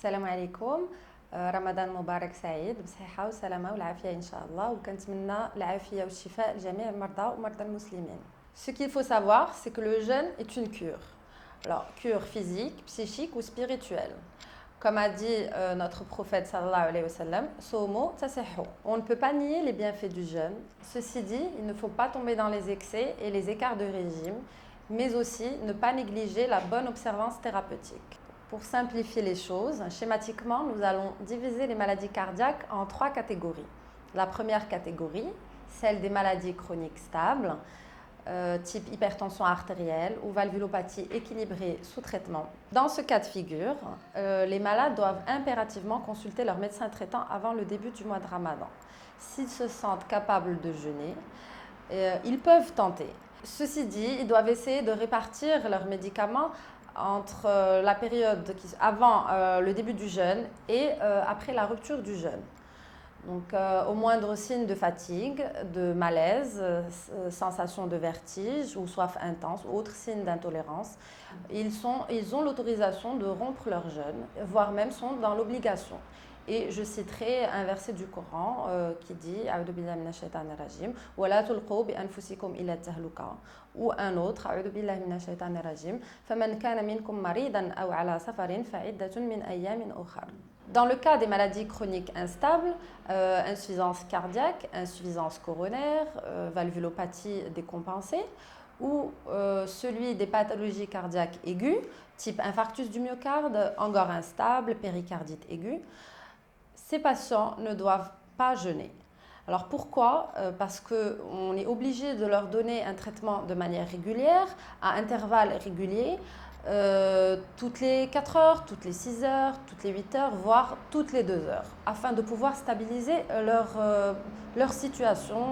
السلام عليكم. رمضان مبارك سعيد بصحة وسلامة والعافية إن شاء الله وكنتمنى العافية والشفاء لجميع المرضى ومرضى المسلمين. Ce qu'il faut savoir, c'est que le jeûne est une cure. Alors, cure physique, psychique ou spirituelle. Comme a dit notre prophète sallallahu alayhi wa sallam, Somo tasihhu. On ne peut pas nier les bienfaits du jeûne. Ceci dit, il ne faut pas tomber dans les excès et les écarts de régime, mais aussi ne pas négliger la bonne observance thérapeutique. Pour simplifier les choses, schématiquement, nous allons diviser les maladies cardiaques en 3 catégories. La première catégorie, celle des maladies chroniques stables, type hypertension artérielle ou valvulopathie équilibrée sous traitement. Dans ce cas de figure, les malades doivent impérativement consulter leur médecin traitant avant le début du mois de Ramadan. S'ils se sentent capables de jeûner, ils peuvent tenter. Ceci dit, ils doivent essayer de répartir leurs médicaments entre la période avant le début du jeûne et après la rupture du jeûne. Donc, au moindre signe de fatigue, de malaise, sensation de vertige ou soif intense ou autre signe d'intolérance, ils ont l'autorisation de rompre leur jeûne, voire même sont dans l'obligation. Et je citerai un verset du Coran qui dit A'udhu billahi minash shaitanir rajim wa la tulqu bi anfusikum ila tahluka, ou un autre A'udhu billahi minash shaitanir rajim faman kana minkum maridan aw ala safarin fa'iddatun min ayyamin ukhar. Dans le cas des maladies chroniques instables, insuffisance cardiaque, insuffisance coronaire, valvulopathie décompensée, ou celui des pathologies cardiaques aiguës, type infarctus du myocarde, angor instable, péricardite aiguë, ces patients ne doivent pas jeûner. Alors pourquoi ? Parce qu'on est obligé de leur donner un traitement de manière régulière, à intervalles réguliers, toutes les 4 heures, toutes les 6 heures, toutes les 8 heures, voire toutes les 2 heures, afin de pouvoir stabiliser leur situation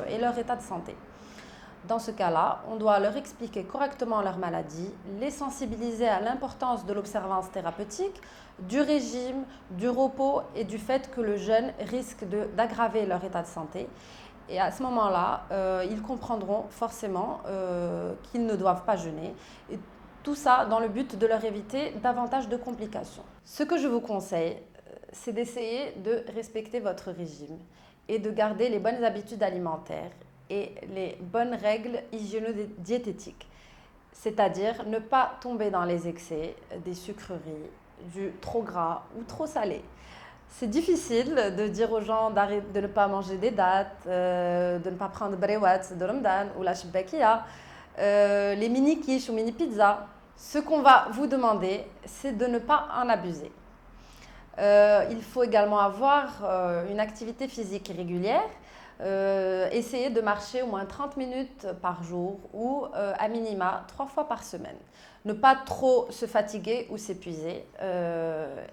et leur état de santé. Dans ce cas-là, on doit leur expliquer correctement leur maladie, les sensibiliser à l'importance de l'observance thérapeutique, du régime, du repos et du fait que le jeûne risque d'aggraver leur état de santé. Et à ce moment-là, ils comprendront forcément qu'ils ne doivent pas jeûner. Et tout ça dans le but de leur éviter davantage de complications. Ce que je vous conseille, c'est d'essayer de respecter votre régime et de garder les bonnes habitudes alimentaires et les bonnes règles hygiéno-diététiques, c'est-à-dire ne pas tomber dans les excès des sucreries, du trop gras ou trop salé. C'est difficile de dire aux gens de ne pas manger des dattes, de ne pas prendre brewat de Ramadan ou la shbakia, les mini quiches ou mini pizzas. Ce qu'on va vous demander, c'est de ne pas en abuser. Il faut également avoir une activité physique régulière. Essayer de marcher au moins 30 minutes par jour ou à minima 3 fois par semaine. Ne pas trop se fatiguer ou s'épuiser.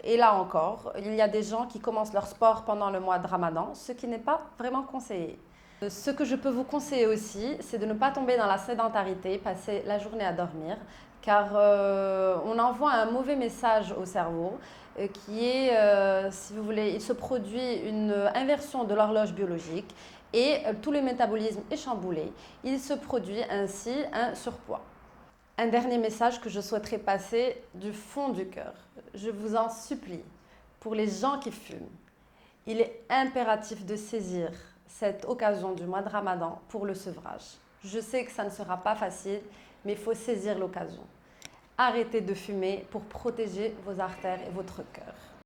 Et là encore, il y a des gens qui commencent leur sport pendant le mois de Ramadan, ce qui n'est pas vraiment conseillé. Ce que je peux vous conseiller aussi, c'est de ne pas tomber dans la sédentarité, passer la journée à dormir, car on envoie un mauvais message au cerveau qui est, si vous voulez, il se produit une inversion de l'horloge biologique et tout le métabolisme est chamboulé. Il se produit ainsi un surpoids. Un dernier message que je souhaiterais passer du fond du cœur. Je vous en supplie, pour les gens qui fument, il est impératif de saisir cette occasion du mois de Ramadan pour le sevrage. Je sais que ça ne sera pas facile, mais il faut saisir l'occasion. Arrêtez de fumer pour protéger vos artères et votre cœur.